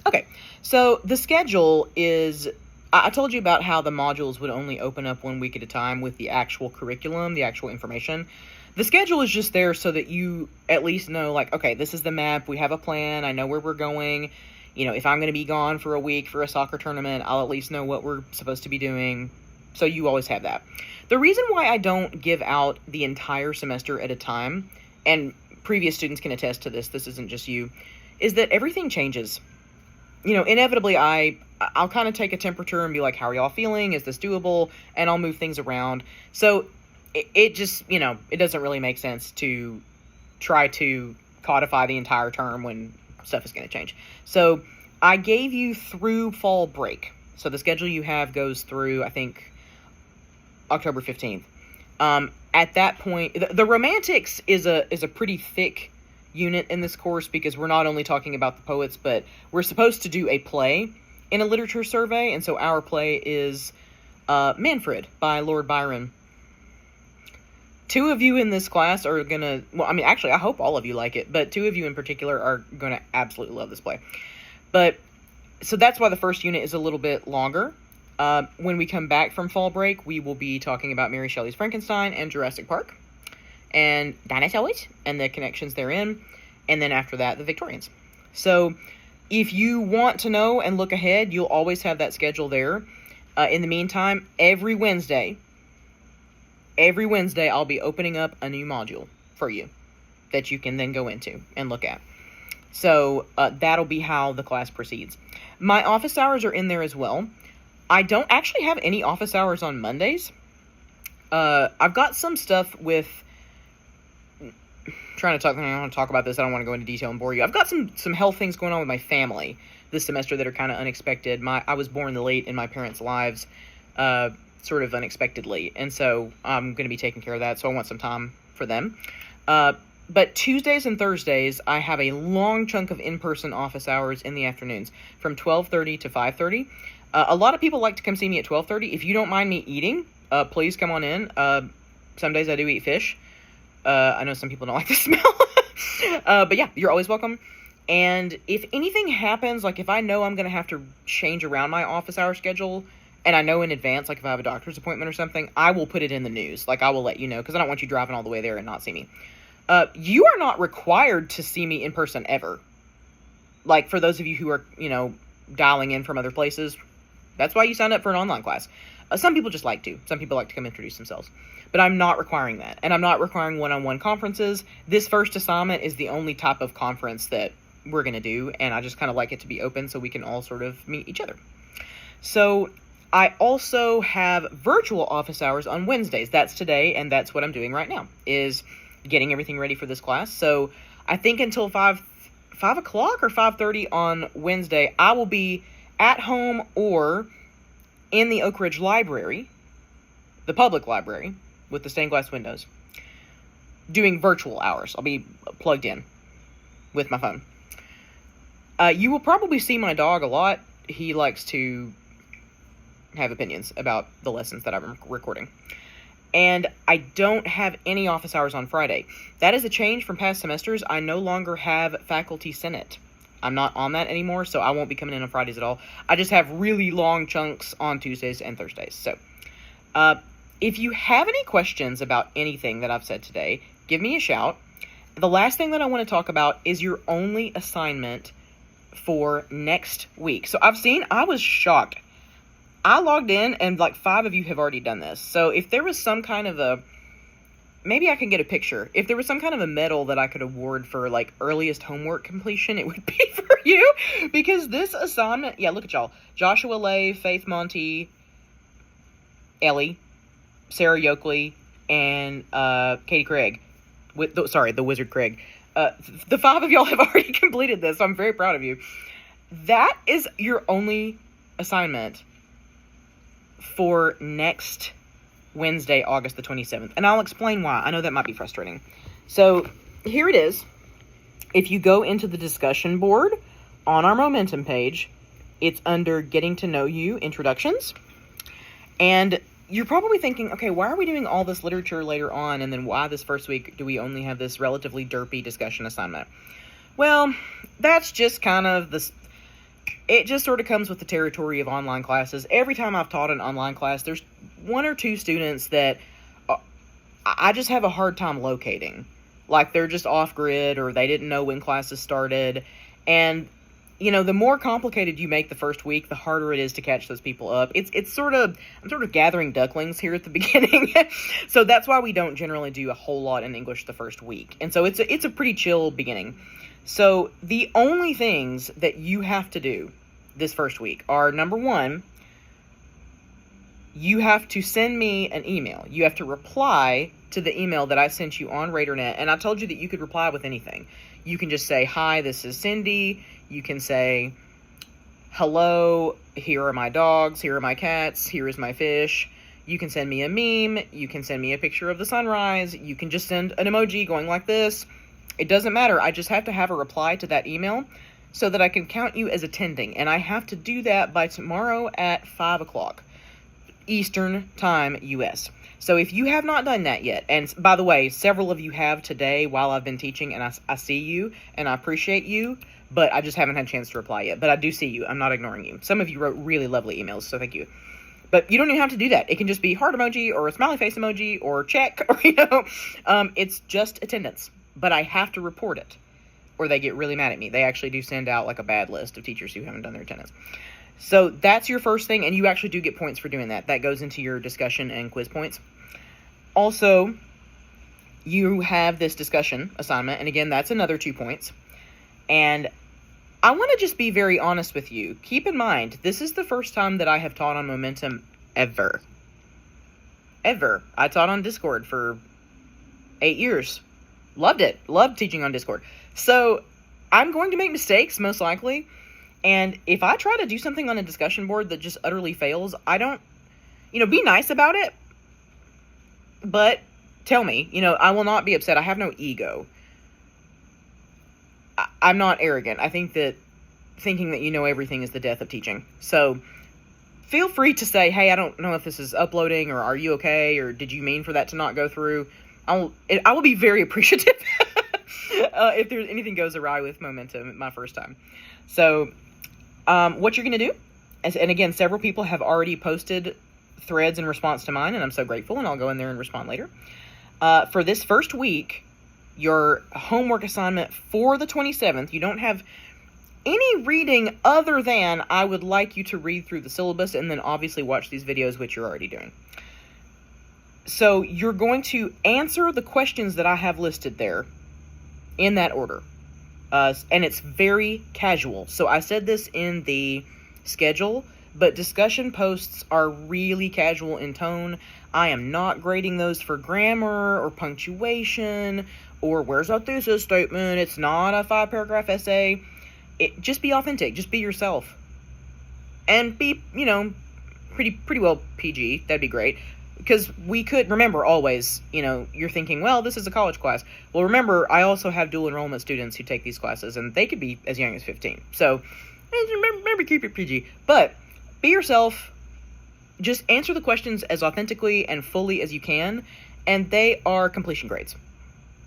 Okay, so the schedule is, I told you about how the modules would only open up 1 week at a time with the actual curriculum, the actual information. The schedule is just there so that you at least know, like, okay, this is the map, we have a plan, I know where we're going. You know, if I'm going to be gone for a week for a soccer tournament, I'll at least know what we're supposed to be doing. So you always have that. The reason why I don't give out the entire semester at a time, and previous students can attest to this isn't just you, is that everything changes. You know, inevitably I'll kind of take a temperature and be like, how are y'all feeling? Is this doable? And I'll move things around. So it just, you know, it doesn't really make sense to try to codify the entire term when stuff is going to change. So I gave you through fall break. So the schedule you have goes through, I think, October 15th. At that point, the romantics is a pretty thick unit in this course because we're not only talking about the poets, but we're supposed to do a play in a literature survey. And so our play is Manfred by Lord Byron. 2 of you in this class are going to, well, I mean, actually, I hope all of you like it, but 2 of you in particular are going to absolutely love this play. But, so that's why the first unit is a little bit longer. When we come back from fall break, we will be talking about Mary Shelley's Frankenstein and Jurassic Park, and dinosaurs, and the connections therein, and then after that, the Victorians. So, if you want to know and look ahead, you'll always have that schedule there. In the meantime, every Wednesday, I'll be opening up a new module for you that you can then go into and look at. So that'll be how the class proceeds. My office hours are in there as well. I don't actually have any office hours on Mondays. I've got some stuff with... I don't want to talk about this. I don't want to go into detail and bore you. I've got some health things going on with my family this semester that are kind of unexpected. I was born late in my parents' lives, sort of unexpectedly, and so I'm going to be taking care of that, so I want some time for them. But Tuesdays and Thursdays, I have a long chunk of in-person office hours in the afternoons, from 12:30 to 5:30. A lot of people like to come see me at 12:30. If you don't mind me eating, please come on in. Some days I do eat fish. I know some people don't like the smell. But yeah, you're always welcome. And if anything happens, like if I know I'm going to have to change around my office hour schedule, and I know in advance, like if I have a doctor's appointment or something, I will put it in the news. Like I will let you know, because I don't want you driving all the way there and not see me. You are not required to see me in person ever. Like for those of you who are, you know, dialing in from other places, that's why you signed up for an online class. Some people just like to. Some people like to come introduce themselves. But I'm not requiring that. And I'm not requiring one-on-one conferences. This first assignment is the only type of conference that we're going to do. And I just kind of like it to be open so we can all sort of meet each other. So I also have virtual office hours on Wednesdays. That's today, and that's what I'm doing right now, is getting everything ready for this class. So I think until 5 o'clock or 5:30 on Wednesday, I will be at home or in the Oak Ridge Library, the public library, with the stained glass windows, doing virtual hours. I'll be plugged in with my phone. You will probably see my dog a lot. He likes to have opinions about the lessons that I'm recording. And I don't have any office hours on Friday. That is a change from past semesters. I no longer have faculty senate. I'm not on that anymore, so I won't be coming in on Fridays at all. I just have really long chunks on Tuesdays and Thursdays. So, if you have any questions about anything that I've said today, give me a shout. The last thing that I want to talk about is your only assignment for next week. So I was shocked. I logged in and like 5 of you have already done this. So if there was some kind of maybe I can get a picture. If there was some kind of a medal that I could award for like earliest homework completion, it would be for you. Because this assignment, yeah, look at y'all. Joshua Lay, Faith Monty, Ellie, Sarah Yoakley, and Katie Craig. The Wizard Craig. The 5 of y'all have already completed this, so I'm very proud of you. That is your only assignment for next Wednesday, August the 27th. And I'll explain why. I know that might be frustrating. So, here it is. If you go into the discussion board on our Momentum page, it's under Getting to Know You, Introductions. And you're probably thinking, okay, why are we doing all this literature later on, and then why this first week do we only have this relatively derpy discussion assignment? Well, that's just kind of it just sort of comes with the territory of online classes. Every time I've taught an online class, there's one or two students that I just have a hard time locating. Like, they're just off-grid, or they didn't know when classes started. And, you know, the more complicated you make the first week, the harder it is to catch those people up. It's sort of, I'm sort of gathering ducklings here at the beginning. So that's why we don't generally do a whole lot in English the first week. And so it's a pretty chill beginning. So the only things that you have to do this first week are, number one, you have to send me an email. You have to reply to the email that I sent you on RadarNet, and I told you that you could reply with anything. You can just say, hi, this is Cindy. You can say, hello, here are my dogs, here are my cats, here is my fish. You can send me a meme. You can send me a picture of the sunrise. You can just send an emoji going like this. It doesn't matter. I just have to have a reply to that email so that I can count you as attending, and I have to do that by tomorrow at 5 o'clock. Eastern Time, U.S. So if you have not done that yet, and by the way, several of you have today while I've been teaching, and I see you, and I appreciate you, but I just haven't had a chance to reply yet. But I do see you. I'm not ignoring you. Some of you wrote really lovely emails, so thank you. But you don't even have to do that. It can just be heart emoji, or a smiley face emoji, or check, or, it's just attendance. But I have to report it, or they get really mad at me. They actually do send out, like, a bad list of teachers who haven't done their attendance. So that's your first thing, and you actually do get points for doing that. That goes into your discussion and quiz points. Also, you have this discussion assignment, and again, that's another 2 points. And I want to just be very honest with you. Keep in mind, this is the first time that I have taught on Momentum ever. Ever. I taught on Discord for 8 years. Loved it. Loved teaching on Discord. So, I'm going to make mistakes, most likely. And if I try to do something on a discussion board that just utterly fails, I don't, be nice about it, but tell me, I will not be upset. I have no ego. I'm not arrogant. I think that thinking that you know everything is the death of teaching. So feel free to say, hey, I don't know if this is uploading, or are you okay, or did you mean for that to not go through? I will be very appreciative if there's anything goes awry with Momentum my first time. So what you're going to do, and again, several people have already posted threads in response to mine, and I'm so grateful, and I'll go in there and respond later. For this first week, your homework assignment for the 27th, you don't have any reading other than I would like you to read through the syllabus and then obviously watch these videos, which you're already doing. So you're going to answer the questions that I have listed there in that order. And it's very casual. So I said this in the schedule, but discussion posts are really casual in tone. I am not grading those for grammar or punctuation or where's our thesis statement. It's not a 5-paragraph essay. Just be authentic. Just be yourself. And be, pretty well PG. That'd be great. Because we could, remember, always, you're thinking, well, this is a college class. Well, remember, I also have dual enrollment students who take these classes, and they could be as young as 15. So, maybe keep it PG. But, be yourself. Just answer the questions as authentically and fully as you can, and they are completion grades.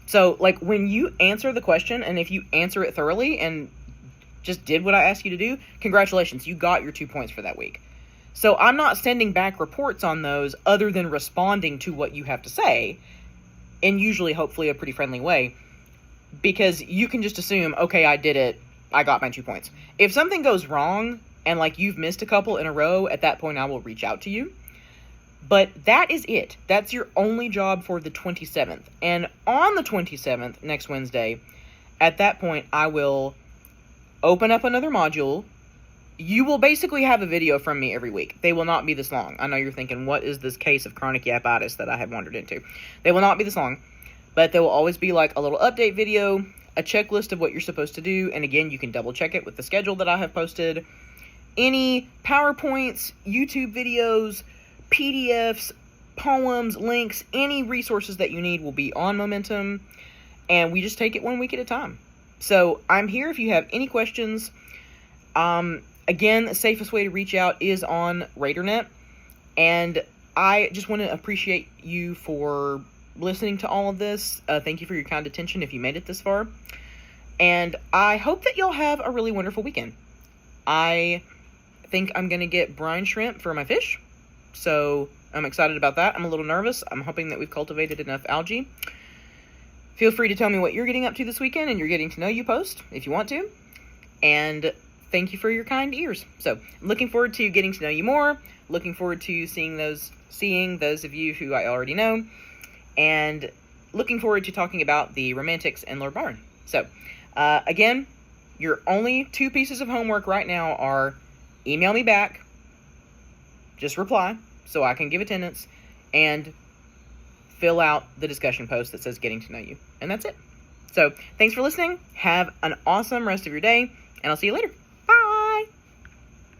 So, like, when you answer the question, and if you answer it thoroughly and just did what I asked you to do, congratulations, you got your 2 points for that week. So I'm not sending back reports on those other than responding to what you have to say, in usually, hopefully, a pretty friendly way, because you can just assume, okay, I did it, I got my 2 points. If something goes wrong, and, like, you've missed a couple in a row, at that point I will reach out to you. But that is it. That's your only job for the 27th. And on the 27th, next Wednesday, at that point, I will open up another module. You will basically have a video from me every week. They will not be this long. I know you're thinking, what is this case of chronic yapitis that I have wandered into? They will not be this long, but there will always be like a little update video, a checklist of what you're supposed to do, and again, you can double check it with the schedule that I have posted. Any PowerPoints, YouTube videos, PDFs, poems, links, any resources that you need will be on Momentum, and we just take it 1 week at a time. So I'm here if you have any questions. Again, the safest way to reach out is on RadarNet, and I just want to appreciate you for listening to all of this. Thank you for your kind attention if you made it this far, and I hope that you'll have a really wonderful weekend. I think I'm going to get brine shrimp for my fish. So I'm excited about that. I'm a little nervous. I'm hoping that we've cultivated enough algae. Feel free to tell me what you're getting up to this weekend and your getting to know you post if you want to. And thank you for your kind ears. So I'm looking forward to getting to know you more. Looking forward to seeing those of you who I already know. And looking forward to talking about the romantics in Lord Byron. So again, your only 2 pieces of homework right now are email me back, just reply so I can give attendance, and fill out the discussion post that says getting to know you. And that's it. So thanks for listening. Have an awesome rest of your day, and I'll see you later.